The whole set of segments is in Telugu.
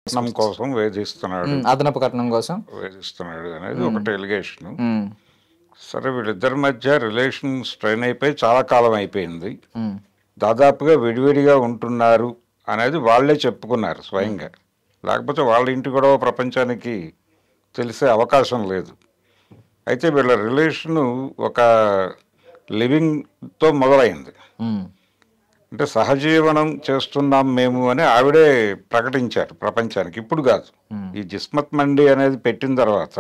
కట్నం కోసం వేధిస్తున్నాడు అదనపు కట్నం కోసం. వేధిస్తున్నాడు అనేది ఒకటి ఎలిగేషన్. ఉమ్, సరే, వీళ్ళిద్దరి మధ్య రిలేషన్ స్ట్రెయిన్ అయిపోయి చాలా కాలం అయిపోయింది. ఉమ్, దాదాపుగా విడివిడిగా ఉంటున్నారు అనేది వాళ్ళే చెప్పుకున్నారు స్వయంగా. లేకపోతే వాళ్ళ ఇంటి గొడవ ప్రపంచానికి తెలిసే అవకాశం లేదు. అయితే వీళ్ళ రిలేషను ఒక లివింగ్తో మొదలైంది. ఉమ్, అంటే సహజీవనం చేస్తున్నాం మేము అని ఆవిడే ప్రకటించారు ప్రపంచానికి, ఇప్పుడు కాదు. ఈ జిస్మత్ మండి అనేది పెట్టిన తర్వాత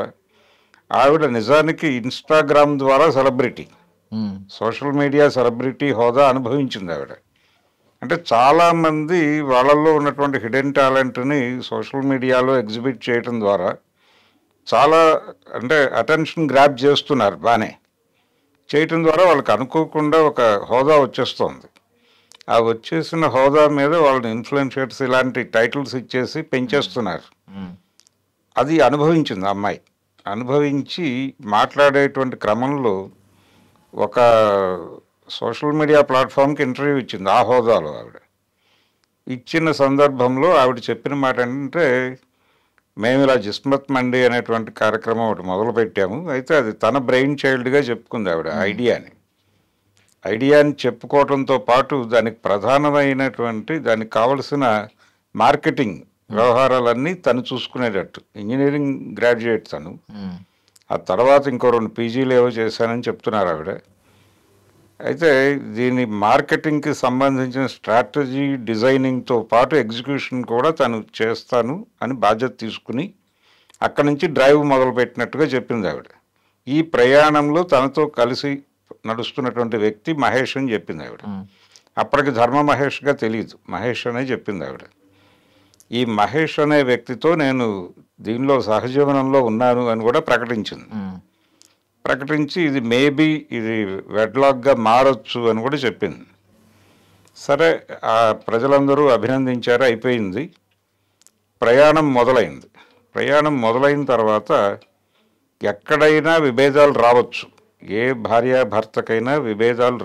ఆవిడ నిజానికి ఇన్స్టాగ్రామ్ ద్వారా సెలబ్రిటీ, ఉమ్, సోషల్ మీడియా సెలబ్రిటీ హోదా అనుభవించింది ఆవిడ. అంటే చాలామంది వాళ్ళల్లో ఉన్నటువంటి హిడెన్ టాలెంట్ని సోషల్ మీడియాలో ఎగ్జిబిట్ చేయడం ద్వారా చాలా అంటే అటెన్షన్ గ్రాప్ చేస్తున్నారు. బాగానే చేయటం ద్వారా వాళ్ళకి అనుకోకుండా ఒక హోదా వచ్చేస్తుంది. ఆ వచ్చేసిన హోదా మీద వాళ్ళని ఇన్ఫ్లుయెన్షియర్స్ ఇలాంటి టైటిల్స్ ఇచ్చేసి పెంచేస్తున్నారు. ఉమ్, అది అనుభవించింది ఆ అమ్మాయి. అనుభవించి మాట్లాడేటువంటి క్రమంలో ఒక సోషల్ మీడియా ప్లాట్ఫామ్కి ఇంటర్వ్యూ ఇచ్చింది ఆ హోదాలో. ఆవిడ ఇచ్చిన సందర్భంలో ఆవిడ చెప్పిన మాట ఏంటంటే, మేము ఇలా జిస్మత్ మండి అనేటువంటి కార్యక్రమం ఒకటి మొదలుపెట్టాము. అయితే అది తన బ్రెయిన్ చైల్డ్గా చెప్పుకుంది ఆవిడ ఐడియాని చెప్పుకోవడంతో పాటు దానికి ప్రధానమైనటువంటి దానికి కావలసిన మార్కెటింగ్ వ్యవహారాలన్నీ తను చూసుకునేటట్టు. ఇంజనీరింగ్ గ్రాడ్యుయేట్ తను. ఉమ్, ఆ తర్వాత ఇంకో 2 పీజీలు ఏవో చేశానని చెప్తున్నారు ఆవిడ. అయితే దీని మార్కెటింగ్కి సంబంధించిన స్ట్రాటజీ డిజైనింగ్తో పాటు ఎగ్జిక్యూషన్ కూడా తను చేస్తాను అని బాధ్యత తీసుకుని అక్కడి నుంచి డ్రైవ్ మొదలుపెట్టినట్టుగా చెప్పింది ఆవిడ. ఈ ప్రయాణంలో తనతో కలిసి నడుస్తున్నటువంటి వ్యక్తి మహేష్ అని చెప్పింది ఆవిడ. అప్పటికి ధర్మ మహేష్గా తెలియదు, మహేష్ అనే చెప్పింది ఆవిడ. ఈ మహేష్ అనే వ్యక్తితో నేను దీనిలో సహజీవనంలో ఉన్నాను అని కూడా ప్రకటించింది. ప్రకటించి ఇది మేబీ ఇది వెడ్లాక్గా మారొచ్చు అని కూడా చెప్పింది. సరే, ఆ ప్రజలందరూ అభినందించారు, అయిపోయింది. ప్రయాణం మొదలైంది. ప్రయాణం మొదలైన తర్వాత ఎక్కడైనా విభేదాలు రావచ్చు. ఏ భార్యాభర్తకైనా విభేదాలు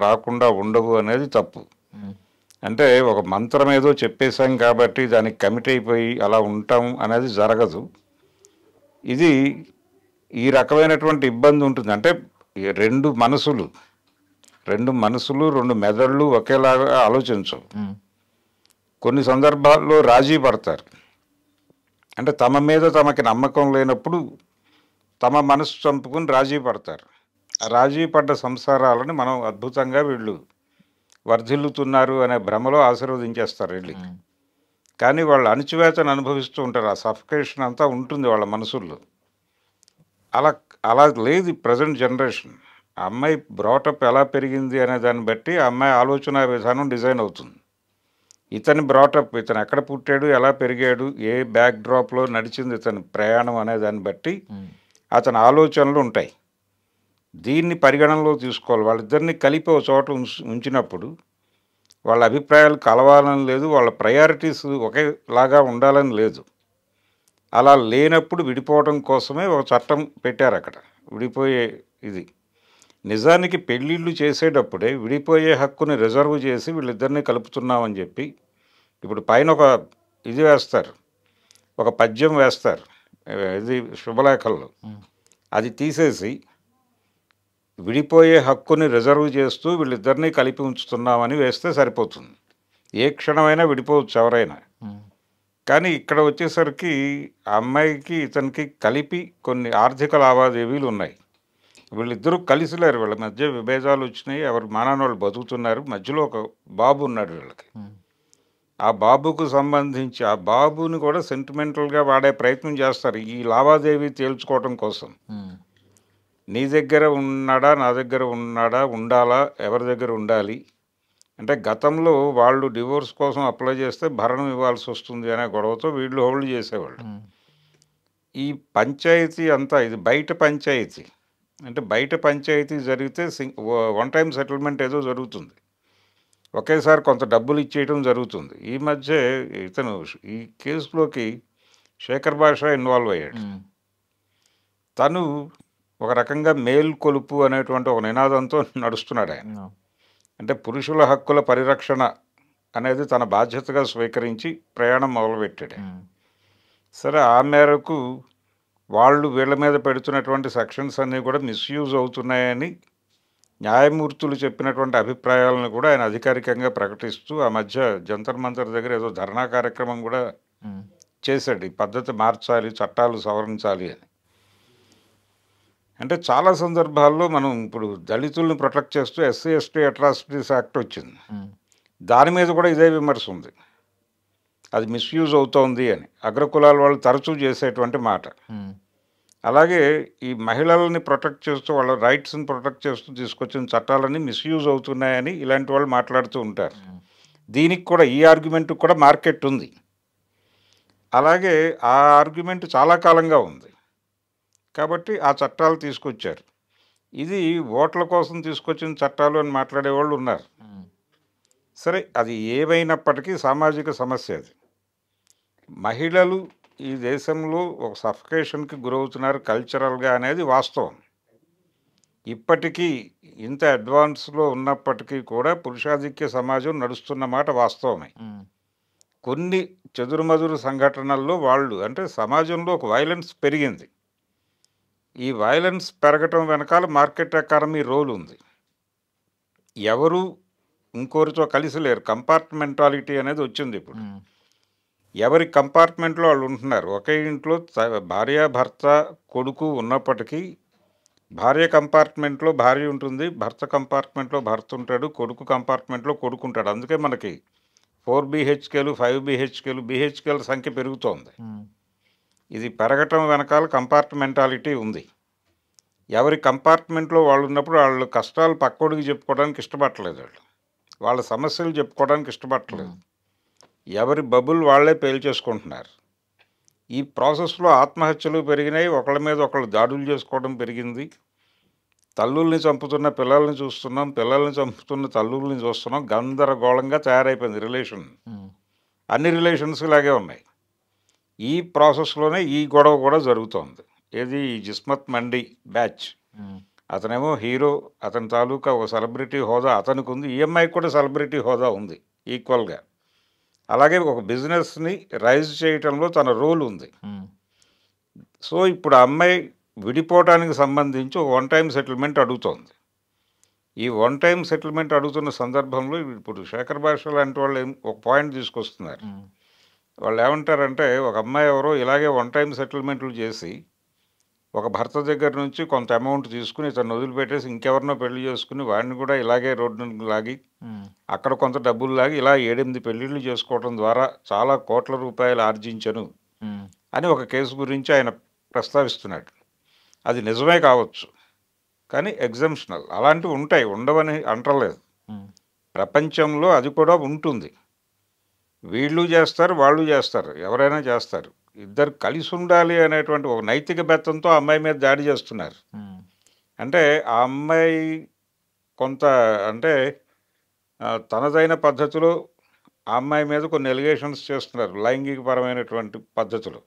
రాకుండా ఉండవు అనేది తప్పు. అంటే ఒక మంత్రం ఏదో చెప్పేశాం కాబట్టి దానికి కమిట్ అయిపోయి అలా ఉంటాం అనేది జరగదు. ఇది ఈ రకమైనటువంటి ఇబ్బంది ఉంటుంది. అంటే రెండు మనసులు రెండు మెదళ్ళు ఒకేలాగా ఆలోచించవు. కొన్ని సందర్భాల్లో రాజీ పడతారు. అంటే తమ మీద తమకి నమ్మకం లేనప్పుడు తమ మనసు చంపుకుని రాజీ పడతారు. ఆ రాజీ పడ్డ సంసారాలని మనం అద్భుతంగా వీళ్ళు వర్ధిల్లుతున్నారు అనే భ్రమలో ఆశీర్వదించేస్తారు వెళ్ళి. కానీ వాళ్ళు అణచివేతను అనుభవిస్తూ ఉంటారు. ఆ సఫికేషన్ అంతా ఉంటుంది వాళ్ళ మనసుల్లో. అలా అలా లేదు ప్రజెంట్ జనరేషన్. ఆ అమ్మాయి బ్రాటప్ ఎలా పెరిగింది అనే దాన్ని బట్టి ఆ అమ్మాయి ఆలోచన విధానం డిజైన్ అవుతుంది. ఇతని బ్రాటప్, ఇతను ఎక్కడ పుట్టాడు, ఎలా పెరిగాడు, ఏ బ్యాక్ డ్రాప్లో నడిచింది ఇతని ప్రయాణం అనే దాన్ని బట్టి అతని ఆలోచనలు ఉంటాయి. దీన్ని పరిగణనలో తీసుకోవాలి. వాళ్ళిద్దరిని కలిపి ఒక చోట ఉంచినప్పుడు వాళ్ళ అభిప్రాయాలు కలవాలని లేదు, వాళ్ళ ప్రయారిటీస్ ఒకేలాగా ఉండాలని లేదు. అలా లేనప్పుడు విడిపోవడం కోసమే ఒక చట్టం పెట్టారు అక్కడ, విడిపోయే ఇది. నిజానికి పెళ్ళిళ్ళు చేసేటప్పుడే విడిపోయే హక్కుని రిజర్వ్ చేసి వీళ్ళిద్దరినీ కలుపుతున్నామని చెప్పి ఇప్పుడు పైన ఒక ఇది వేస్తారు, ఒక పద్యం వేస్తారు, ఇది శుభలేఖల్లో. అది తీసేసి విడిపోయే హక్కుని రిజర్వ్ చేస్తూ వీళ్ళిద్దరినీ కలిపి ఉంచుతున్నామని వేస్తే సరిపోతుంది. ఏ క్షణమైనా విడిపోవచ్చు ఎవరైనా. కానీ ఇక్కడ వచ్చేసరికి ఆ అమ్మాయికి ఇతనికి కలిపి కొన్ని ఆర్థిక లావాదేవీలు ఉన్నాయి. వీళ్ళిద్దరూ కలిసి లేరు, వీళ్ళ మధ్య విభేదాలు వచ్చినాయి, ఎవరు మానాన్ని వాళ్ళు బతుకుతున్నారు. మధ్యలో ఒక బాబు ఉన్నాడు వీళ్ళకి. ఆ బాబుకు సంబంధించి ఆ బాబుని కూడా సెంటిమెంటల్గా వాడే ప్రయత్నం చేస్తారు ఈ లావాదేవీ తేల్చుకోవటం కోసం. నీ దగ్గర ఉన్నాడా, నా దగ్గర ఉన్నాడా, ఉండాలా, ఎవరి దగ్గర ఉండాలి అంటే గతంలో వాళ్ళు డివోర్స్ కోసం అప్లై చేస్తే భరణం ఇవ్వాల్సి వస్తుంది అనే గొడవతో వీళ్ళు హోల్డ్ చేసేవాళ్ళు. ఈ పంచాయతీ అంతా ఇది బయట పంచాయతీ. అంటే బయట పంచాయతీ జరిగితే వన్ టైం సెటిల్మెంట్ ఏదో జరుగుతుంది, ఒకేసారి కొంత డబ్బులు ఇచ్చేయడం జరుగుతుంది. ఈ మధ్య ఇతను ఈ కేసులోకి శేఖర్ భాష ఇన్వాల్వ్ అయ్యాడు. తను ఒక రకంగా మేల్కొలుపు అనేటువంటి ఒక నినాదంతో నడుస్తున్నాడు ఆయన. అంటే పురుషుల హక్కుల పరిరక్షణ అనేది తన బాధ్యతగా స్వీకరించి ప్రయాణం మొదలుపెట్టాడు. సరే ఆ మేరకు వాళ్ళు వీళ్ళ మీద పెడుతున్నటువంటి సెక్షన్స్ అన్నీ కూడా మిస్యూజ్ అవుతున్నాయని న్యాయమూర్తులు చెప్పినటువంటి అభిప్రాయాలను కూడా ఆయన అధికారికంగా ప్రకటిస్తూ ఆ మధ్య జంతర్ మంతర్ దగ్గర ఏదో ధర్నా కార్యక్రమం కూడా చేశాడు. ఈ పద్ధతి మార్చాలి, చట్టాలు సవరించాలి అని. అంటే చాలా సందర్భాల్లో మనం ఇప్పుడు దళితుల్ని ప్రొటెక్ట్ చేస్తూ ఎస్సీ ఎస్టీ అట్రాసిటీస్ యాక్ట్ వచ్చింది. దాని మీద కూడా ఇదే విమర్శ ఉంది, అది మిస్యూజ్ అవుతోంది అని. అగ్రకులాల వాళ్ళు తరచూ చేసేటువంటి మాట. అలాగే ఈ మహిళల్ని ప్రొటెక్ట్ చేస్తూ వాళ్ళ రైట్స్ని ప్రొటెక్ట్ చేస్తూ తీసుకొచ్చిన చట్టాలన్నీ మిస్యూజ్ అవుతున్నాయని ఇలాంటి వాళ్ళు మాట్లాడుతూ ఉంటారు. దీనికి కూడా ఈ ఆర్గ్యుమెంట్కి కూడా మార్కెట్ ఉంది. అలాగే ఆ ఆర్గ్యుమెంట్ చాలా కాలంగా ఉంది కాబట్టి ఆ చట్టాలు తీసుకొచ్చారు. ఇది ఓట్ల కోసం తీసుకొచ్చిన చట్టాలు అని మాట్లాడేవాళ్ళు ఉన్నారు. సరే, అది ఏమైనప్పటికీ సామాజిక సమస్య అది. మహిళలు ఈ దేశంలో ఒక సఫకేషన్కి గురవుతున్నారు కల్చరల్గా అనేది వాస్తవం. ఇప్పటికీ ఇంత అడ్వాన్స్లో ఉన్నప్పటికీ కూడా పురుషాధిక్య సమాజం నడుస్తున్న మాట వాస్తవమే. కొన్ని చెదురుమదురు సంఘటనల్లో వాళ్ళు అంటే సమాజంలో ఒక వైలెన్స్ పెరిగింది. ఈ వైలెన్స్ పెరగటం వెనకాల మార్కెట్ ఎకానమీ రోల్ ఉంది. ఎవరు ఇంకోరితో కలిసి లేరు, కంపార్ట్మెంటాలిటీ అనేది వచ్చింది ఇప్పుడు. ఎవరి కంపార్ట్మెంట్లో వాళ్ళు ఉంటున్నారు. ఒకే ఇంట్లో భార్య భర్త కొడుకు ఉన్నప్పటికీ భార్య కంపార్ట్మెంట్లో భార్య ఉంటుంది, భర్త కంపార్ట్మెంట్లో భర్త ఉంటాడు, కొడుకు కంపార్ట్మెంట్లో కొడుకు ఉంటాడు. అందుకే మనకి 4 BHKలు 5 BHKలు BHKల సంఖ్య పెరుగుతోంది. ఇది పెరగటం వెనకాల కంపార్ట్మెంటాలిటీ ఉంది. ఎవరి కంపార్ట్మెంట్లో వాళ్ళు ఉన్నప్పుడు వాళ్ళు కష్టాలు పక్కోడికి చెప్పుకోవడానికి ఇష్టపడలేదు, వాళ్ళ సమస్యలు చెప్పుకోవడానికి ఇష్టపడలేదు. ఎవరి బబుల్ వాళ్ళే పేల్చేసుకుంటున్నారు. ఈ ప్రాసెస్లో ఆత్మహత్యలు పెరిగినాయి, ఒకళ్ళ మీద ఒకళ్ళు దాడులు చేసుకోవడం పెరిగింది. తల్లుల్ని చంపుతున్న పిల్లల్ని చూస్తున్నాం, పిల్లల్ని చంపుతున్న తల్లుల్ని చూస్తున్నాం. గందరగోళంగా తయారైపోయింది రిలేషన్. అన్ని రిలేషన్స్ ఇలాగే ఉన్నాయి. ఈ ప్రాసెస్లోనే ఈ గొడవ కూడా జరుగుతోంది. ఏది జిస్మత్ మండి బ్యాచ్, అతనేమో హీరో, అతని తాలూకా ఒక సెలబ్రిటీ హోదా అతనికి ఉంది, ఈఎంఐ కూడా సెలబ్రిటీ హోదా ఉంది ఈక్వల్గా. అలాగే ఒక బిజినెస్ని రైజ్ చేయటంలో తన రోల్ ఉంది. సో ఇప్పుడు ఆ అమ్మాయి విడిపోవటానికి సంబంధించి ఒక 1 టైం సెటిల్మెంట్ అడుగుతోంది. ఈ 1 టైం సెటిల్మెంట్ అడుగుతున్న సందర్భంలో ఇప్పుడు శేఖర్ భాష లాంటి వాళ్ళు ఒక పాయింట్ తీసుకొస్తున్నారు. వాళ్ళు ఏమంటారంటే, ఒక అమ్మాయి ఎవరో ఇలాగే 1 టైం సెటిల్మెంట్లు చేసి ఒక భర్త దగ్గర నుంచి కొంత అమౌంట్ తీసుకుని ఇతను వదిలిపెట్టేసి ఇంకెవరినో పెళ్లి చేసుకుని వాడిని కూడా ఇలాగే రోడ్డును లాగి అక్కడ కొంత డబ్బులు లాగి ఇలా 7-8 పెళ్ళిళ్ళు చేసుకోవడం ద్వారా చాలా కోట్ల రూపాయలు ఆర్జించను అని ఒక కేసు గురించి ఆయన ప్రస్తావిస్తున్నాడు. అది నిజమే కావచ్చు, కానీ ఎగ్జంప్షనల్. అలాంటివి ఉంటాయి, ఉండవని అంటలేదు. ప్రపంచంలో అది కూడా ఉంటుంది. వీళ్ళు చేస్తారు, వాళ్ళు చేస్తారు, ఎవరైనా చేస్తారు. ఇద్దరు కలిసి ఉండాలి అనేటువంటి ఒక నైతిక బెత్తంతో ఆ అమ్మాయి మీద దాడి చేస్తున్నారు. అంటే ఆ అమ్మాయి కొంత అంటే తనదైన పద్ధతిలో ఆ అమ్మాయి మీద కొన్ని ఎలిగేషన్స్ చేస్తున్నారు, లైంగికపరమైనటువంటి పద్ధతులు.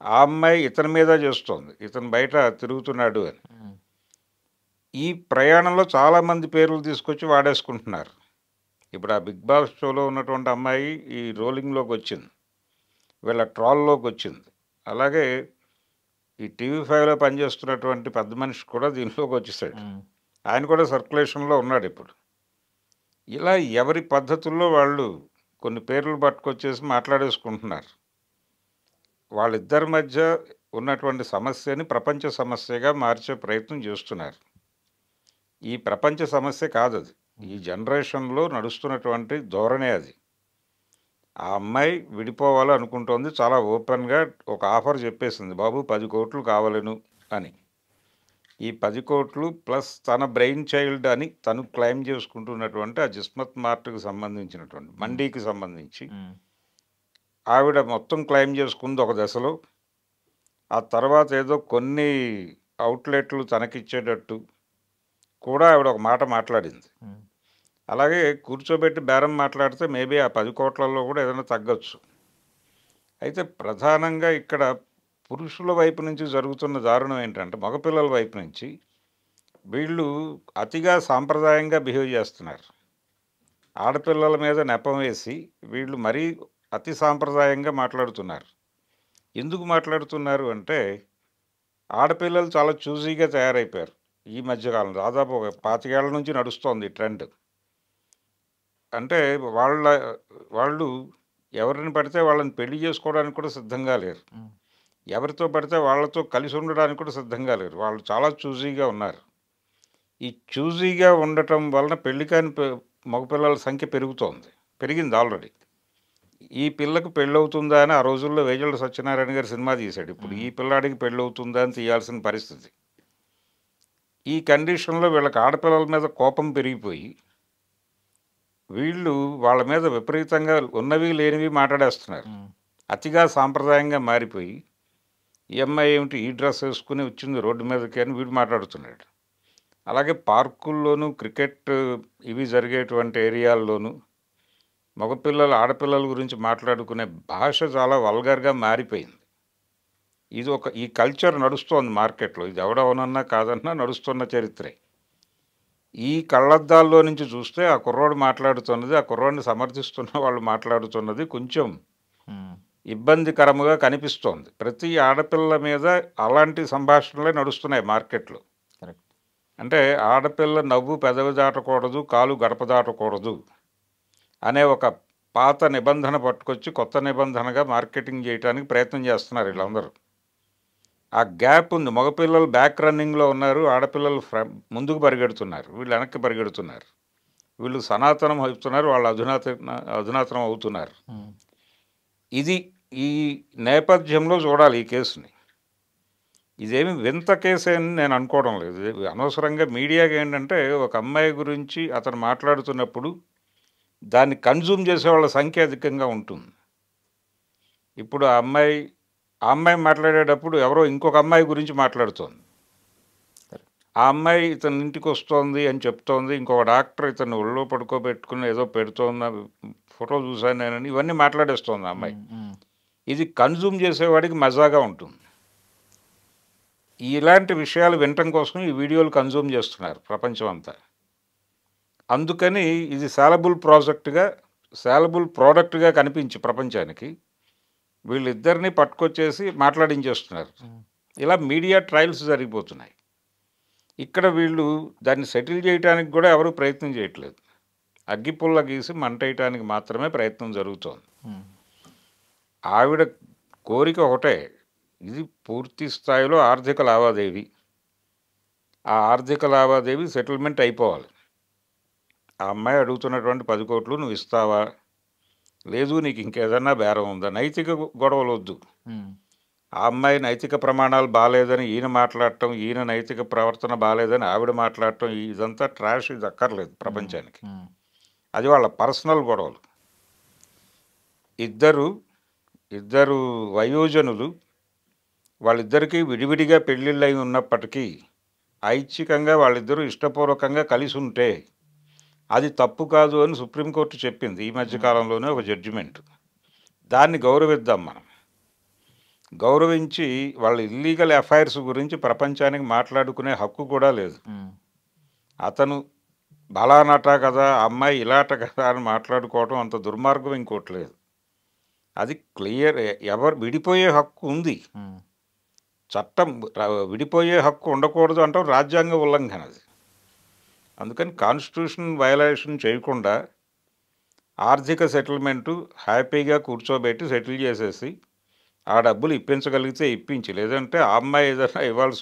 ఆ అమ్మాయి ఇతని మీద చేస్తోంది, ఇతను బయట తిరుగుతున్నాడు అని. ఈ ప్రయాణంలో చాలామంది పేర్లు తీసుకొచ్చి వాడేసుకుంటున్నారు. ఇప్పుడు ఆ బిగ్ బాస్ షోలో ఉన్నటువంటి అమ్మాయి ఈ రోలింగ్లోకి వచ్చింది, వీళ్ళ ట్రాల్లోకి వచ్చింది. అలాగే ఈ TV5లో పనిచేస్తున్నటువంటి పెద్ద మనిషి కూడా దీనిలోకి వచ్చేసాడు, ఆయన కూడా సర్క్యులేషన్లో ఉన్నాడు ఇప్పుడు. ఇలా ఎవరి పద్ధతుల్లో వాళ్ళు కొన్ని పేర్లు పట్టుకొచ్చేసి మాట్లాడేసుకుంటున్నారు. వాళ్ళిద్దరి మధ్య ఉన్నటువంటి సమస్యని ప్రపంచ సమస్యగా మార్చే ప్రయత్నం చేస్తున్నారు. ఈ ప్రపంచ సమస్య కాదు అది, ఈ జనరేషన్లో నడుస్తున్నటువంటి ధోరణే అది. ఆ అమ్మాయి విడిపోవాలి అనుకుంటోంది, చాలా ఓపెన్గా ఒక ఆఫర్ చెప్పేసింది, బాబు 10 కోట్లు కావాలను అని. ఈ 10 కోట్లు ప్లస్ తన బ్రెయిన్ చైల్డ్ అని తను క్లెయిమ్ చేసుకుంటున్నటువంటి ఆ జిస్మత్ మార్ట్కి సంబంధించినటువంటి మండీకి సంబంధించి ఆవిడ మొత్తం క్లెయిమ్ చేసుకుంది ఒక దశలో. ఆ తర్వాత ఏదో కొన్ని అవుట్లెట్లు తనకిచ్చేటట్టు కూడా ఆవిడ ఒక మాట మాట్లాడింది. అలాగే కూర్చోబెట్టి బేరం మాట్లాడితే మేబీ ఆ 10 కోట్లలో కూడా ఏదైనా తగ్గొచ్చు. అయితే ప్రధానంగా ఇక్కడ పురుషుల వైపు నుంచి జరుగుతున్న దారుణం ఏంటంటే, మగపిల్లల వైపు నుంచి వీళ్ళు అతిగా సాంప్రదాయంగా బిహేవ్ చేస్తున్నారు. ఆడపిల్లల మీద నెపం వేసి వీళ్ళు మరీ అతి సాంప్రదాయంగా మాట్లాడుతున్నారు. ఎందుకు మాట్లాడుతున్నారు అంటే, ఆడపిల్లలు చాలా చూసీగా తయారైపోయారు. ఈ మధ్య కాలంలో దాదాపు ఒక 25 ఏళ్ల నుంచి నడుస్తోంది ఈ ట్రెండ్. అంటే వాళ్ళ వాళ్ళు ఎవరిని పడితే వాళ్ళని పెళ్లి చేసుకోవడానికి కూడా సిద్ధంగా లేరు. హ్మ్. ఎవరితో పడితే వాళ్ళతో కలిసి ఉండడానికి కూడా సిద్ధంగా లేరు. వాళ్ళు చాలా చూసీగా ఉన్నారు. ఈ చూసీగా ఉండటం వలన పెళ్లి కాని మగపిల్లల సంఖ్య పెరుగుతోంది. పెరిగింది ఆల్రెడీ. ఈ పిల్లకి పెళ్ళవుతుందా అని ఆ రోజుల్లో వేజల సత్యనారాయణ గారు సినిమా తీశాడు. ఇప్పుడు ఈ పిల్లాడికి పెళ్ళవుతుందా అని తీయాల్సిన పరిస్థితి. ఈ కండిషన్‌లో వీళ్ళకి ఆడపిల్లల మీద కోపం పెరిగిపోయి, వీళ్ళు వాళ్ళ మీద విపరీతంగా ఉన్నవి లేనివి మాట్లాడేస్తున్నారు. హ్మ్. అతిగా సాంప్రదాయంగా మారిపోయి, ఈ అమ్మాయి ఏమిటి ఈ డ్రెస్ ఏసుకొని వచ్చింది రోడ్డు మీదకి అని వీడు మాట్లాడుతున్నాడు. అలాగే పార్కుల్లోనూ, క్రికెట్ ఇవి జరిగేటువంటి ఏరియాల్లోనూ మగపిల్లలు, ఆడపిల్లల గురించి మాట్లాడుకునే భాష చాలా వల్గర్‌గా మారిపోయింది. ఈ కల్చర్ నడుస్తోంది మార్కెట్‌లో. ఇది ఎవడవునన్నా కాదన్నా నడుస్తున్న చరిత్రే. ఈ కళ్ళద్దాల్లో నుంచి చూస్తే ఆ కుర్రోడు మాట్లాడుతున్నది, ఆ కుర్రోడిని సమర్థిస్తున్న వాళ్ళు మాట్లాడుతున్నది కొంచెం హ్మ్. ఇబ్బందికరముగా కనిపిస్తోంది. ప్రతి ఆడపిల్ల మీద అలాంటి సంభాషణలే నడుస్తున్నాయి మార్కెట్‌లో. కరెక్ట్. అంటే ఆడపిల్ల నవ్వు పెదవి దాటకూడదు, కాలు గడప దాటకూడదు అనే ఒక పాత నిబంధన పట్టుకొచ్చి కొత్త నిబంధనగా మార్కెటింగ్ చేయడానికి ప్రయత్నం చేస్తున్నారు వీళ్ళందరూ. ఆ గ్యాప్ ఉంది. మగపిల్లలు బ్యాక్ రన్నింగ్‌లో ఉన్నారు. ఆడపిల్లలు ముందుకు పరిగెడుతున్నారు. వీళ్ళు వెనక్కి పరిగెడుతున్నారు. వీళ్ళు సనాతనం అవుతున్నారు. వాళ్ళు అధునాతనం అవుతున్నారు. హ్మ్. ఇది ఈ నేపథ్యంలో చూడాలి ఈ కేసుని. ఇదేమి వింత కేసే అని నేను అనుకోవడం లేదు. ఇది అనవసరంగా మీడియాకి ఏంటంటే ఒక అమ్మాయి గురించి అతను మాట్లాడుతున్నప్పుడు దాన్ని కన్జ్యూమ్ చేసేవాళ్ళ సంఖ్య అధికంగా ఉంటుంది. ఇప్పుడు ఆ అమ్మాయి మాట్లాడేటప్పుడు ఎవరో ఇంకొక అమ్మాయి గురించి మాట్లాడుతోంది. కరెక్ట్. ఆ అమ్మాయి ఇతని ఇంటికొస్తోంది అని చెప్తోంది. ఇంకొక డాక్టర్ ఇతన్ని ఒళ్ళో పడుకోబెట్టుకుని ఏదో పెడుతోంది ఫోటో చూశాను నేనని ఇవన్నీ మాట్లాడేస్తోంది ఆ అమ్మాయి. హ్మ్. హ్మ్. ఇది కన్జ్యూమ్ చేసేవాడికి మజాగా ఉంటుంది. ఇలాంటి విషయాలు వినటం కోసం ఈ వీడియోలు కన్జ్యూమ్ చేస్తున్నారు ప్రపంచం అంతా. అందుకని ఇది సేలబుల్ ప్రోడక్ట్‌గా కనిపించి ప్రపంచానికి వీళ్ళిద్దరిని పట్టుకొచ్చేసి మాట్లాడించేస్తున్నారు. హ్మ్. ఇలా మీడియా ట్రయల్స్ జరిగిపోతున్నాయి. ఇక్కడ వీళ్ళు దాన్ని సెటిల్ చేయటానికి కూడా ఎవరు ప్రయత్నం చేయట్లేదు. అగ్గిపుల్ల గీసి మంటేయటానికి మాత్రమే ప్రయత్నం జరుగుతోంది. హ్మ్. ఆవిడ కోరిక ఒకటే. ఇది పూర్తి స్థాయిలో ఆర్థిక లావాదేవీ. ఆ ఆర్థిక లావాదేవీ సెటిల్మెంట్ అయిపోవాలి. ఆ అమ్మాయి అడుగుతున్నటువంటి 10,00,00,000 నువ్వు ఇస్తావా? లేదు నీకు ఇంకేదన్నా బేరం ఉందా? నైతిక గొడవలొద్దు. హ్మ్. ఆ అమ్మాయి నైతిక ప్రమాణాలు బాలేదని ఈయన మాట్లాడటం, ఈయన నైతిక ప్రవర్తన బాలేదని ఆవిడ మాట్లాడటం ఇదంతా ట్రాష్ ఇది అక్కర్లేదు హ్మ్. ప్రపంచానికి. హ్మ్. అది వాళ్ళ పర్సనల్ గొడవలు. ఇద్దరు ఇద్దరు వయోజనులు వాళ్ళిద్దరికీ విడివిడిగా పెళ్ళిళ్ళయి ఉన్నప్పటికీ ఐచ్ఛికంగా వాళ్ళిద్దరూ ఇష్టపూర్వకంగా కలిసి ఉంటే అది తప్పు కాదు అని సుప్రీంకోర్టు చెప్పింది ఈ మధ్య కాలంలోనే ఒక జడ్జిమెంట్. దాన్ని గౌరవిద్దాం మనం. గౌరవించి వాళ్ళ ఇల్లీగల్ అఫైర్స్ గురించి ప్రపంచానికి మాట్లాడుకునే హక్కు కూడా లేదు. హ్మ్. అతను బలానట కదా, ఆ అమ్మాయి ఇలాట కదా అని మాట్లాడుకోవడం అంత దుర్మార్గం ఇంకోటి లేదు. అది క్లియర్. ఎవరు విడిపోయే హక్కు ఉంది. హ్మ్. చట్టం విడిపోయే హక్కు ఉండకూడదు అంటాం రాజ్యాంగ ఉల్లంఘన అది. అందుకని కాన్స్టిట్యూషన్ వయలేషన్ చేయకుండా ఆర్థిక సెటిల్మెంటు హ్యాపీగా కూర్చోబెట్టి సెటిల్ చేసేసి ఆ డబ్బులు ఇప్పించగలిగితే ఇప్పించి, లేదంటే ఆ అమ్మాయి ఏదైనా ఇవ్వాల్సి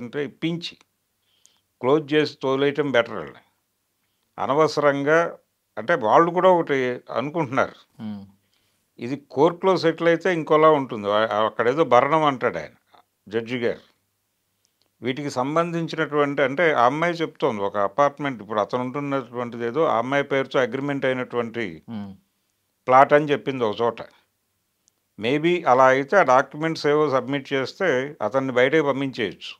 ఉంటే ఇప్పించి క్లోజ్ చేసి తోలేయటం బెటర్ అండి. అనవసరంగా అంటే వాళ్ళు కూడా ఒకటి అనుకుంటున్నారు. హ్మ్. ఇది కోర్టులో సెటిల్ అయితే ఇంకోలా ఉంటుంది. అక్కడేదో భరణం అంటాడు ఆయన జడ్జి గారు. వీటికి సంబంధించినటువంటి అంటే ఆ అమ్మాయి చెప్తోంది ఒక అపార్ట్మెంట్ ఇప్పుడు అతను ఉంటున్నటువంటిది ఏదో ఆ అమ్మాయి పేరుతో అగ్రిమెంట్ అయినటువంటి హ్మ్. ప్లాట్ అని చెప్పింది ఒక చోట. మేబీ అలా అయితే ఆ డాక్యుమెంట్స్ ఏవో సబ్మిట్ చేస్తే అతన్ని బయటకు పంపించేయచ్చు.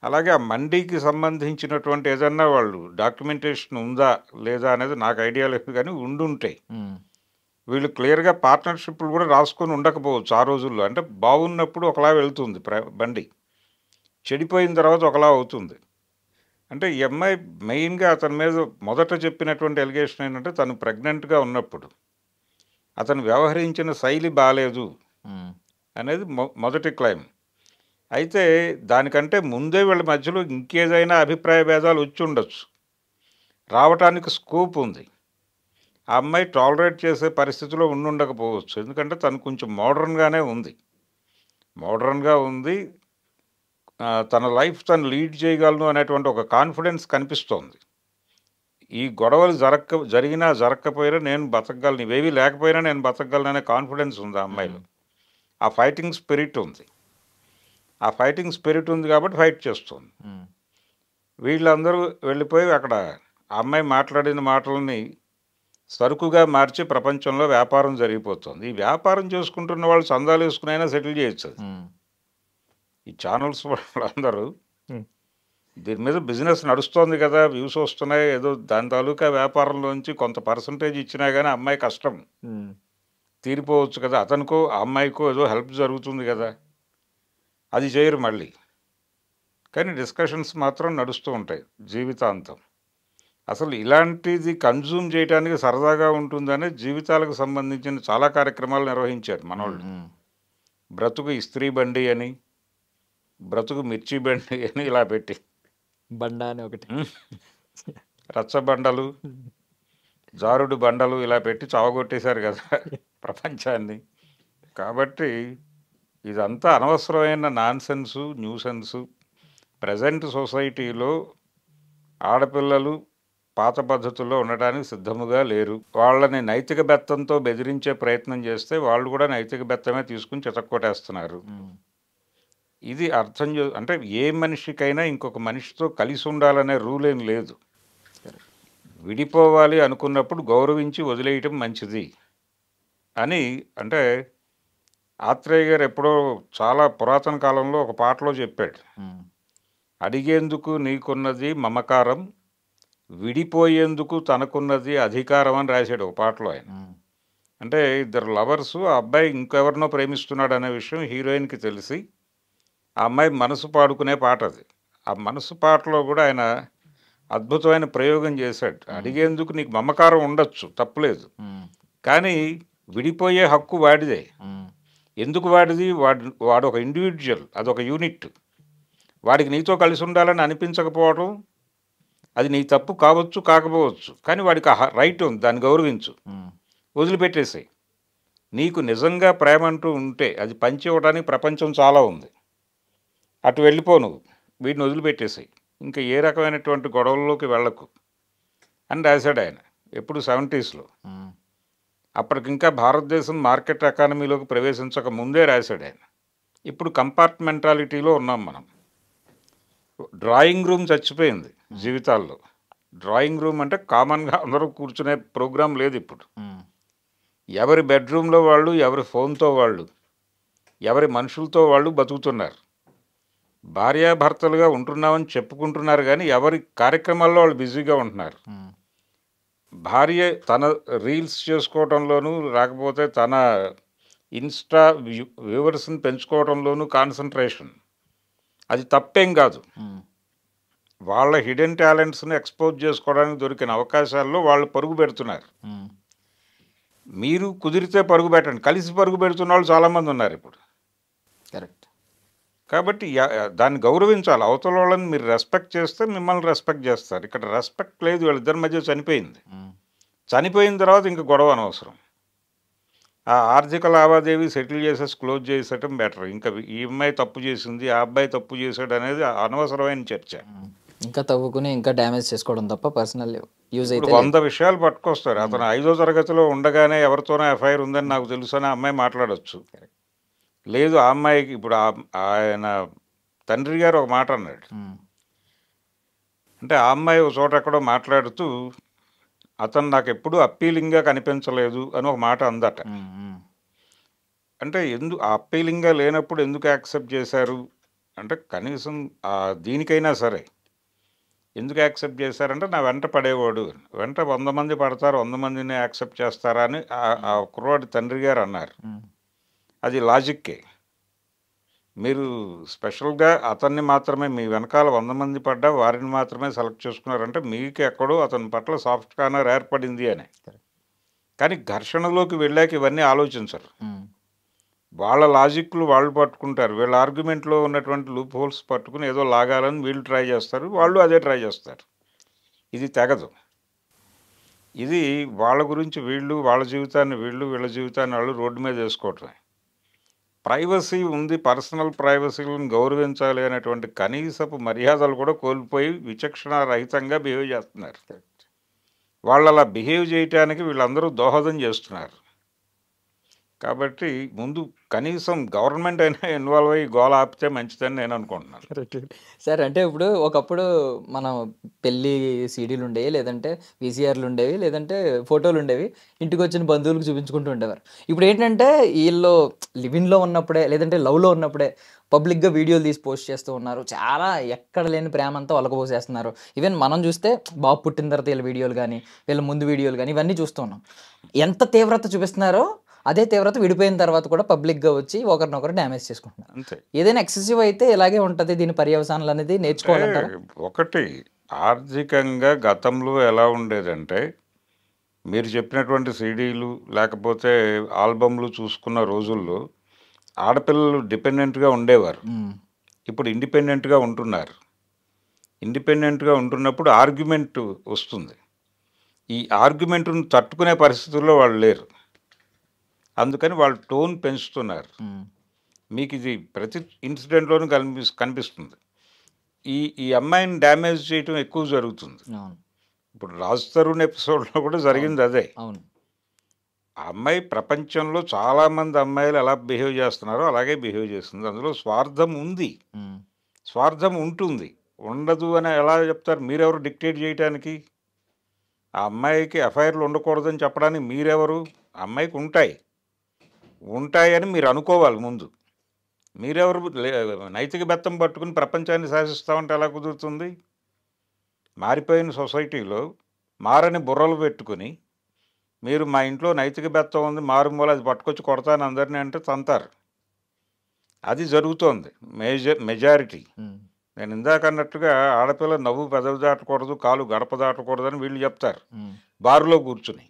అలాగే ఆ మండీకి సంబంధించినటువంటి ఏదన్నా వాళ్ళు డాక్యుమెంటేషన్ ఉందా లేదా అనేది నాకు ఐడియా లేదు కానీ ఉండుంటాయి. హ్మ్. వీళ్ళు క్లియర్గా పార్ట్నర్షిప్లు కూడా రాసుకొని ఉండకపోవచ్చు ఆ రోజుల్లో. అంటే బాగున్నప్పుడు ఒకలా వెళ్తుంది బండి, చెడిపోయిన తర్వాత ఒకలా అవుతుంది. అంటే ఈ అమ్మాయి మెయిన్గా అతని మీద మొదట చెప్పినటువంటి ఎలిగేషన్ ఏంటంటే తను ప్రెగ్నెంట్గా ఉన్నప్పుడు అతను వ్యవహరించిన శైలి బాలేదు. హ్మ్. అనేది మొదటి క్లైమ్. అయితే దానికంటే ముందే వీళ్ళ మధ్యలో ఇంకేదైనా అభిప్రాయ భేదాలు వచ్చి ఉండొచ్చు, రావటానికి స్కోప్ ఉంది. ఆ అమ్మాయి టాలరేట్ చేసే పరిస్థితిలో ఉండుండకపోవచ్చు. ఎందుకంటే తను కొంచెం మోడర్న్గానే ఉంది, మోడర్న్గా ఉంది. తన లైఫ్ తను లీడ్ చేయగలను అనేటువంటి ఒక కాన్ఫిడెన్స్ కనిపిస్తోంది. ఈ గొడవలు జరిగినా జరగకపోయినా నేను బతకగలను, ఇవేవి లేకపోయినా నేను బతకగలను అనే కాన్ఫిడెన్స్ ఉంది ఆ అమ్మాయిలో. ఆ ఫైటింగ్ స్పిరిట్ ఉంది. ఆ ఫైటింగ్ స్పిరిట్ ఉంది కాబట్టి ఫైట్ చేస్తుంది. వీళ్ళందరూ వెళ్ళిపోయి అక్కడ ఆ అమ్మాయి మాట్లాడిన మాటలని సరుకుగా మార్చి ప్రపంచంలో వ్యాపారం జరిగిపోతుంది. ఈ వ్యాపారం చేసుకుంటున్న వాళ్ళు చందాలు వేసుకునైనా సెటిల్ చేయొచ్చు. అది ఈ ఛానల్స్ వాళ్ళందరూ దీని మీద బిజినెస్ నడుస్తోంది కదా, వ్యూస్ వస్తున్నాయి, ఏదో దాని తాలూకా వ్యాపారంలోంచి కొంత పర్సంటేజ్ ఇచ్చినా కానీ అమ్మాయి కష్టం తీరిపోవచ్చు కదా, అతనికో ఆ అమ్మాయికో ఏదో హెల్ప్ జరుగుతుంది కదా, అది చేయరు మళ్ళీ. కానీ డిస్కషన్స్ మాత్రం నడుస్తూ ఉంటాయి జీవితాంతం. అసలు ఇలాంటిది కన్జ్యూమ్ చేయడానికి సరదాగా ఉంటుందనే జీవితాలకు సంబంధించిన చాలా కార్యక్రమాలు నిర్వహించారు మనోళ్ళు. బ్రతుకు ఇస్త్రీ బండి అని, బ్రతుకు మిర్చి బండి అని ఇలా పెట్టి, బండ అని ఒకటి, రచ్చబండలు, జారుడు బండలు ఇలా పెట్టి చావగొట్టేశారు కదా ప్రపంచాన్ని. కాబట్టి ఇదంతా అనవసరమైన నాన్సెన్సు, న్యూసెన్సు. ప్రజెంట్ సొసైటీలో ఆడపిల్లలు పాత పద్ధతుల్లో ఉండడానికి సిద్ధముగా లేరు. వాళ్ళని నైతిక బెత్తంతో బెదిరించే ప్రయత్నం చేస్తే వాళ్ళు కూడా నైతిక బెత్తమే తీసుకుని చితక్కొట్టేస్తున్నారు. ఇది అర్థం అంటే ఏ మనిషికైనా ఇంకొక మనిషితో కలిసి ఉండాలనే రూల్ ఏం లేదు. విడిపోవాలి అనుకున్నప్పుడు గౌరవించి వదిలేయటం మంచిది అని. అంటే ఆత్రేయ గారు ఎప్పుడో చాలా పురాతన కాలంలో ఒక పాటలో చెప్పాడు, అడిగేందుకు నీకున్నది మమకారం, విడిపోయేందుకు తనకున్నది అధికారం అని రాశాడు ఒక పాటలో ఆయన. అంటే ఇద్దరు లవర్సు, ఆ అబ్బాయి ఇంకెవరినో ప్రేమిస్తున్నాడు అనే విషయం హీరోయిన్కి తెలిసి ఆ అమ్మాయి మనసు పాడుకునే పాట అది. ఆ మనసు పాటలో కూడా ఆయన అద్భుతమైన ప్రయోగం చేశాడు. అడిగేందుకు నీకు మమకారం ఉండొచ్చు, తప్పులేదు, కానీ విడిపోయే హక్కు వాడిదే. ఎందుకు వాడిది? వాడు ఒక ఇండివిజువల్, అదొక యూనిట్. వాడికి నీతో కలిసి ఉండాలని అనిపించకపోవడం అది నీ తప్పు కావచ్చు, కాకపోవచ్చు, కానీ వాడికి రైట్ ఉంది, దాన్ని గౌరవించు, వదిలిపెట్టేసాయి. నీకు నిజంగా ప్రేమ అంటూ ఉంటే అది పంచి ఇవ్వడానికి ప్రపంచం చాలా ఉంది, అటు వెళ్ళిపో, నువ్వు వీడిని వదిలిపెట్టేసాయి, ఇంకా ఏ రకమైనటువంటి గొడవల్లోకి వెళ్ళకు అని రాశాడు ఆయన. ఎప్పుడు 70sలో. అప్పటికింకా భారతదేశం మార్కెట్ ఎకానమీలోకి ప్రవేశించక ముందే రాశాడు ఆయన. ఇప్పుడు కంపార్ట్మెంటాలిటీలో ఉన్నాం మనం. డ్రాయింగ్ రూమ్ చచ్చిపోయింది జీవితాల్లో. డ్రాయింగ్ రూమ్ అంటే కామన్గా అందరూ కూర్చునే ప్రోగ్రాం లేదు ఇప్పుడు. ఎవరి బెడ్రూమ్లో వాళ్ళు, ఎవరి ఫోన్తో వాళ్ళు, ఎవరి మనుషులతో వాళ్ళు బతుకుతున్నారు. భార్యాభర్తలుగా ఉంటున్నామని చెప్పుకుంటున్నారు, కానీ ఎవరి కార్యక్రమాల్లో వాళ్ళు బిజీగా ఉంటున్నారు. భార్య తన రీల్స్ చేసుకోవడంలోనూ, లేకపోతే తన ఇన్స్టా వ్యూవర్స్ని పెంచుకోవడంలోనూ కాన్సన్ట్రేషన్. అది తప్పేం కాదు. వాళ్ళ హిడెన్ టాలెంట్స్ని ఎక్స్పోజ్ చేసుకోవడానికి దొరికిన అవకాశాల్లో వాళ్ళు పరుగు పెడుతున్నారు. మీరు కుదిరితే పరుగు పెట్టండి. కలిసి పరుగు పెడుతున్న వాళ్ళు చాలామంది ఉన్నారు ఇప్పుడు. కరెక్ట్. కాబట్టి దాన్ని గౌరవించాలి. అవతల వాళ్ళని మీరు రెస్పెక్ట్ చేస్తే మిమ్మల్ని రెస్పెక్ట్ చేస్తారు. ఇక్కడ రెస్పెక్ట్ లేదు, వీళ్ళిద్దరి మధ్య చనిపోయింది. చనిపోయిన తర్వాత ఇంక గొడవ అనవసరం. ఆ ఆర్థిక లావాదేవీ సెటిల్ చేసేసి క్లోజ్ చేసేయటం బెటర్. ఇంకా ఈ అమ్మాయి తప్పు చేసింది, ఆ అబ్బాయి తప్పు చేశాడు అనేది అనవసరమైన చర్చ. ఇంకా తవ్వుకుని ఇంకా డ్యామేజ్ చేసుకోవడం తప్ప పర్సనల్ యూజ్ అయితే 100 విషయాలు పట్టుకొస్తారు. అతను 5వ తరగతిలో ఉండగానే ఎవరితోనో ఎఫ్ఐఆర్ ఉందని నాకు తెలుసు అని ఆ అమ్మాయి మాట్లాడవచ్చు. లేదు, ఆ అమ్మాయికి ఇప్పుడు ఆయన తండ్రి గారు ఒక మాట అన్నాడు. అంటే ఆ అమ్మాయి ఒక చోట ఎక్కడో మాట్లాడుతూ అతను నాకు ఎప్పుడూ అప్పీలింగ్గా కనిపించలేదు అని ఒక మాట అందట. అంటే ఆ అప్పీలింగ్గా లేనప్పుడు ఎందుకు యాక్సెప్ట్ చేశారు అంటే, కనీసం దీనికైనా సరే ఎందుకు యాక్సెప్ట్ చేశారంటే నా వెంట పడేవాడు, వెంట 100 మంది పడతారు, 100 మందిని యాక్సెప్ట్ చేస్తారా అని ఆ కుర్రవాడి తండ్రి గారు అన్నారు. అది లాజిక్కే. మీరు స్పెషల్గా అతన్ని మాత్రమే, మీ వెనకాల 100 మంది పడ్డా వారిని మాత్రమే సెలెక్ట్ చేసుకున్నారంటే మీకు ఎక్కడో అతని పట్ల సాఫ్ట్ కార్నర్ ఏర్పడింది అని. కానీ ఘర్షణలోకి వెళ్ళాక ఇవన్నీ ఆలోచించరు. వాళ్ళ లాజిక్లు వాళ్ళు పట్టుకుంటారు, వీళ్ళ ఆర్గ్యుమెంట్లో ఉన్నటువంటి లూప్ హోల్స్ పట్టుకుని ఏదో లాగాలని వీళ్ళు ట్రై చేస్తారు, వాళ్ళు అదే ట్రై చేస్తారు. ఇది తెగదు. ఇది వాళ్ళ గురించి వీళ్ళు, వాళ్ళ జీవితాన్ని వీళ్ళు, వీళ్ళ జీవితాన్ని వాళ్ళు రోడ్డు మీద వేసుకోవటమే. ప్రైవసీ ఉంది, పర్సనల్ ప్రైవసీలను గౌరవించాలి అనేటువంటి కనీసపు మర్యాదలు కూడా కోల్పోయి విచక్షణ రహితంగా బిహేవ్ చేస్తున్నారు. వాళ్ళు అలా బిహేవ్ చేయటానికి వీళ్ళందరూ దోహదం చేస్తున్నారు. కాబట్టి ముందు కనీసం గవర్నమెంట్ అయినా ఇన్వాల్వ్ అయ్యి గోల ఆపితే మంచిదని నేను అనుకుంటున్నాను. సార్ అంటే ఇప్పుడు ఒకప్పుడు మనం పెళ్ళి సీడీలు ఉండేవి, లేదంటే వీసీఆర్లు ఉండేవి, లేదంటే ఫోటోలు ఉండేవి, ఇంటికి వచ్చిన బంధువులకు చూపించుకుంటూ ఉండేవారు. ఇప్పుడు ఏంటంటే వీళ్ళు లివింగ్లో ఉన్నప్పుడే, లేదంటే లవ్లో ఉన్నప్పుడే పబ్లిక్గా వీడియోలు తీసి పోస్ట్ చేస్తూ ఉన్నారు. చాలా ఎక్కడ లేని ప్రేమ అంతా ఒలకపోసేస్తున్నారు. ఈవెన్ మనం చూస్తే బాబు పుట్టిన తర్వాత వీళ్ళ వీడియోలు కానీ, వీళ్ళ ముందు వీడియోలు కానీ ఇవన్నీ చూస్తూ ఉన్నాం. ఎంత తీవ్రత చూపిస్తున్నారో అదే తీవ్రత విడిపోయిన తర్వాత కూడా పబ్లిక్గా వచ్చి ఒకరినొకరు డ్యామేజ్ చేసుకుంటున్నారు. అంతే. ఏదైనా ఎక్సెసివ్ అయితే ఇలాగే ఉంటుంది. దీని పర్యవసానాలు అనేది నేర్చుకోవాలంటారా? ఒకటి, ఆర్థికంగా గతంలో ఎలా ఉండేదంటే మీరు చెప్పినటువంటి సీడీలు లేకపోతే ఆల్బమ్లు చూసుకున్న రోజుల్లో ఆడపిల్లలు డిపెండెంట్గా ఉండేవారు. ఇప్పుడు ఇండిపెండెంట్గా ఉంటున్నారు. ఇండిపెండెంట్గా ఉంటున్నప్పుడు ఆర్గ్యుమెంట్ వస్తుంది. ఈ ఆర్గ్యుమెంట్ను తట్టుకునే పరిస్థితుల్లో వాళ్ళు లేరు. అందుకని వాళ్ళు టోన్ పెంచుతున్నారు. మీకు ఇది ప్రతి ఇన్సిడెంట్లోనూ కనిపిస్తుంది. ఈ అమ్మాయిని డ్యామేజ్ చేయటం ఎక్కువ జరుగుతుంది. ఇప్పుడు రాజ్ తరుణ్ ఎపిసోడ్లో కూడా జరిగింది అదే. ఆ అమ్మాయి ప్రపంచంలో చాలామంది అమ్మాయిలు ఎలా బిహేవ్ చేస్తున్నారో అలాగే బిహేవ్ చేస్తుంది. అందులో స్వార్థం ఉంది, స్వార్థం ఉంటుంది. ఉండదు అని ఎలా చెప్తారు? మీరెవరు డిక్టేట్ చేయటానికి? ఆ అమ్మాయికి ఎఫ్ఐఆర్లు ఉండకూడదని చెప్పడానికి మీరెవరు? ఆ అమ్మాయికి ఉంటాయని మీరు అనుకోవాలి ముందు. మీరెవరు? నైతిక బెత్తం పట్టుకుని ప్రపంచాన్ని శాసిస్తామంటే ఎలా కుదురుతుంది? మారిపోయిన సొసైటీలో మారని బుర్రలు పెట్టుకుని మీరు మా ఇంట్లో నైతిక బెత్తం ఉంది, మారుమూల అది పట్టుకొచ్చి కొడతాను అందరినీ అంటే తంతారు. అది జరుగుతోంది మెజారిటీ. నేను ఇందాక అన్నట్టుగా ఆడపిల్ల నవ్వు పెదవి దాటకూడదు, కాలు గడప దాటకూడదు అని వీళ్ళు చెప్తారు బారులో కూర్చుని.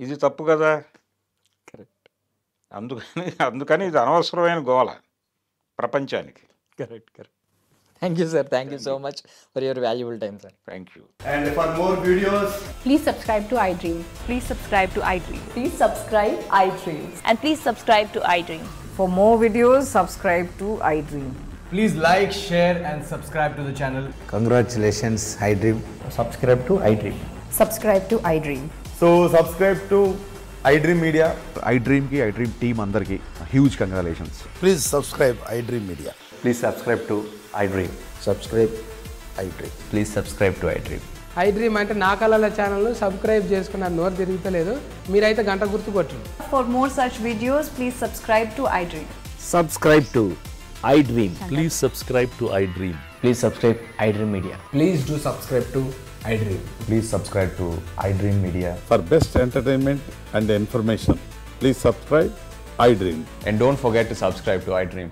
ఇది తప్పు కదా. అందుకని ఇది అనవసరమైన గోల ప్రపంచానికి. Correct. Thank you, sir. Thank you so much for your valuable time, sir. Thank you. And for more videos, please subscribe to iDream. Please subscribe to iDream. Please subscribe iDream. And please subscribe to iDream. For more videos, subscribe to iDream. please like, share and subscribe to the channel. Congratulations, iDream. Subscribe to iDream. Subscribe to iDream. So subscribe to iDream Media. iDream ki iDream team andarki huge congratulations. Please subscribe iDream Media. Please subscribe to iDream. Subscribe iDream. Please subscribe to iDream. iDream అంటే నా కళల ఛానల్ సబ్స్క్రైబ్ చేసుకున్నారు, నోరు తిరుగుతలేదు. మీరైతే గంట గుర్తు కొట్టండి. For more such videos, please subscribe to iDream. Subscribe to iDream. Please subscribe to iDream. Please subscribe iDream Media. Please do subscribe to iDream. Please subscribe to iDream Media. For best entertainment and information, please subscribe iDream. And don't forget to subscribe to iDream.